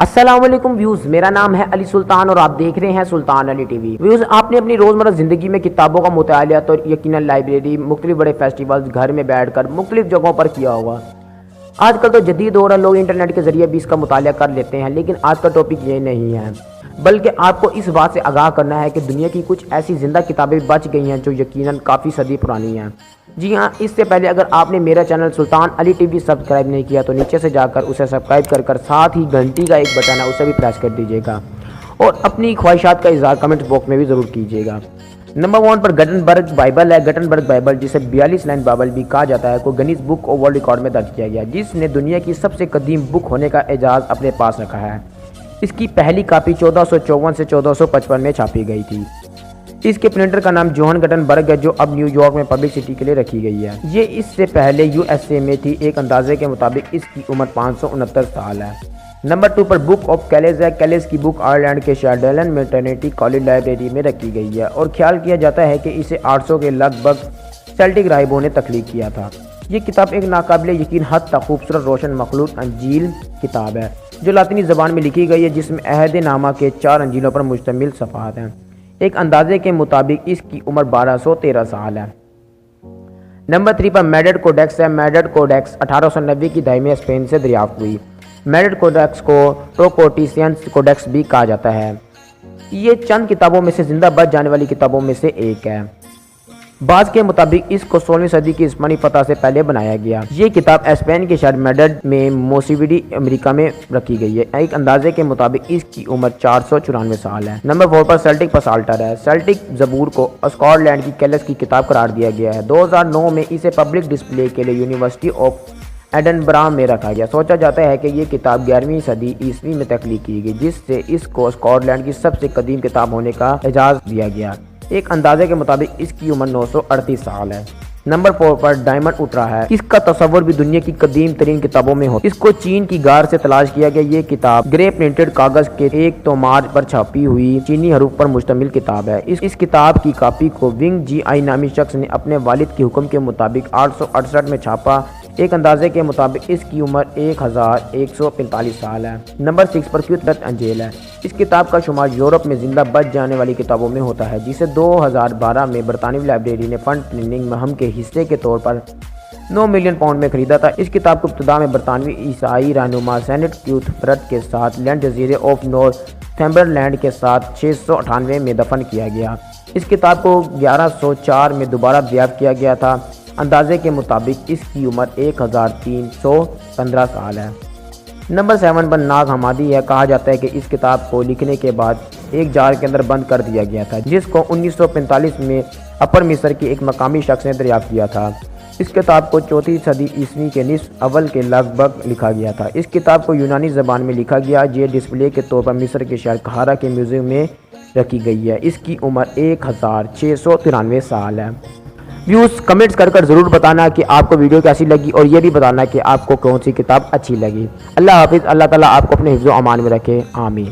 السلام علیکم ویوز، میرا نام ہے علی سلطان اور آپ دیکھ رہے ہیں سلطان علی ٹی وی۔ ویوز، آپ نے اپنی روزمرہ زندگی میں کتابوں کا مطالعہ تو یقیناً لائبریری، مختلف بڑے فیسٹیولز، گھر میں بیٹھ کر مختلف جگہوں پر کیا ہوگا۔ آج کل تو جدید دور ہے، لوگ انٹرنیٹ کے ذریعے بھی اس کا مطالعہ کر لیتے ہیں، لیکن آج کا ٹاپک یہ نہیں ہے، بلکہ آپ کو اس بات سے آگاہ کرنا ہے کہ دنیا کی کچھ ایسی زندہ کتابیں بچ گئی ہیں جو یقیناً کافی صدی پرانی ہیں۔ جی ہاں، اس سے پہلے اگر آپ نے میرا چینل سلطان علی ٹی وی سبسکرائب نہیں کیا تو نیچے سے جا کر اسے سبسکرائب کر ساتھ ہی گھنٹی کا ایک بٹن ہے اسے بھی پریس کر دیجیے گا، اور اپنی خواہشات کا اظہار کمنٹ باکس میں بھی ضرور کیجیے گا۔ نمبر 1 پر گٹنبرگ بائبل ہے۔ گٹنبرگ بائبل، جسے 42 لائن بائبل بھی کہا جاتا ہے، کو Guinness book of world record میں درج کیا گیا، جس نے دنیا کی سب سے قدیم بک ہونے کا اعزاز اپنے پاس رکھا ہے۔ اس کی پہلی کاپی 1454 سے 1455 میں چھاپی گئی تھی۔ اس کے پرنٹر کا نام جوہن گٹنبرگ ہے، جو اب نیو یارک میں پبلک سٹی کے لیے رکھی گئی ہے۔ یہ اس سے پہلے USA میں تھی۔ ایک اندازے کے مطابق اس کی عمر 569 سال ہے۔ نمبر 2 پر بک آف پلزز ہے۔ پلزز کی بک آئرلینڈ کے شہر ڈیلن میں ٹرینیٹی کالج لائبریری میں رکھی گئی ہے، اور خیال کیا جاتا ہے کہ اسے 800 کے لگ بھگ سیلٹک راہبوں نے تخلیق کیا تھا۔ یہ کتاب ایک ناقابل یقین حد تک خوبصورت روشن مخلوط انجیل کتاب ہے، جو لاطینی زبان میں لکھی گئی ہے، جس میں عہد نامہ کے 4 انجیلوں پر مشتمل صفحات ہیں۔ ایک اندازے کے مطابق اس کی عمر 1213 سال ہے۔ نمبر 3 پر میڈرڈ کوڈیکس ہے۔ میڈرڈ کوڈیکس 1890 کی دہائی میں اسپین سے دریافت ہوئی۔ میڈرڈ کوڈیکس کو ٹوکوٹیسینس کوڈیکس بھی کہا جاتا ہے۔ یہ چند کتابوں میں سے زندہ بچ جانے والی کتابوں میں سے ایک ہے۔ بعض کے مطابق اس کو 16ویں صدی کی عثمانی فتح سے پہلے بنایا گیا۔ یہ کتاب اسپین کے شہر میڈرڈ میں موسیویڈی امریکہ میں رکھی گئی ہے۔ ایک اندازے کے مطابق اس کی عمر 494 سال ہے۔ نمبر 4 پر سیلٹک پسالٹر ہے۔ سیلٹک زبور کو اسکاٹ لینڈ کی کیلس کی کتاب قرار دیا گیا ہے۔ 2009 میں اسے پبلک ڈسپلے کے لیے یونیورسٹی آف ایڈنبرا میں رکھا گیا۔ سوچا جاتا ہے کہ یہ کتاب 11ویں صدی عیسوی میں تخلیق کی گئی، جس سے اس کو اسکاٹ لینڈ کی سب سے قدیم کتاب ہونے کا اعزاز دیا گیا۔ ایک اندازے کے مطابق اس کی عمر 938 سال ہے۔ نمبر 4 پر ڈائمنڈ اٹرا ہے۔ اس کا تصور بھی دنیا کی قدیم ترین کتابوں میں ہوتا ہے۔ اس کو چین کی غار سے تلاش کیا گیا۔ یہ کتاب گرے پرنٹڈ کاغذ کے ایک تومار پر چھپی ہوئی چینی حروف پر مشتمل کتاب ہے۔ اس کتاب کی کاپی کو ونگ جی آئی نامی شخص نے اپنے والد کے حکم کے مطابق 868 میں چھاپا۔ ایک اندازے کے مطابق اس کی عمر 1145 سال ہے۔ نمبر 6 پر کیوترت انجیل ہے۔ اس کتاب کا شمار یورپ میں زندہ بچ جانے والی کتابوں میں ہوتا ہے، جسے 2012 میں برطانوی لائبریری نے فنڈ ٹریننگ مہم کے حصے کے طور پر 9 ملین پاؤنڈ میں خریدا تھا۔ اس کتاب کو ابتدا میں برطانوی عیسائی رہنما سینٹ کیوتھبرٹ کے ساتھ لینڈ جزیرے آف نورتھمبرلینڈ کے ساتھ 698 میں دفن کیا گیا۔ اس کتاب کو 1104 میں دوبارہ دریافت کیا گیا تھا۔ اندازے کے مطابق اس کی عمر 1315 سال ہے۔ نمبر 7 پر ناگ حمادی ہے۔ کہا جاتا ہے کہ اس کتاب کو لکھنے کے بعد ایک جار کے اندر بند کر دیا گیا تھا، جس کو 1945 میں اپر مصر کے ایک مقامی شخص نے دریافت کیا تھا۔ اس کتاب کو 4ویں صدی عیسوی کے نصف اول کے لگ بھگ لکھا گیا تھا۔ اس کتاب کو یونانی زبان میں لکھا گیا۔ یہ ڈسپلے کے طور پر مصر کے شہر قاہرہ کے میوزیم میں رکھی گئی ہے۔ اس کی عمر 1693 سال ہے۔ ویوز، کمنٹس کر ضرور بتانا کہ آپ کو ویڈیو کیسی لگی، اور یہ بھی بتانا کہ آپ کو کون سی کتاب اچھی لگی۔ اللہ حافظ۔ اللہ تعالیٰ آپ کو اپنے حفظ و امان میں رکھے، آمین۔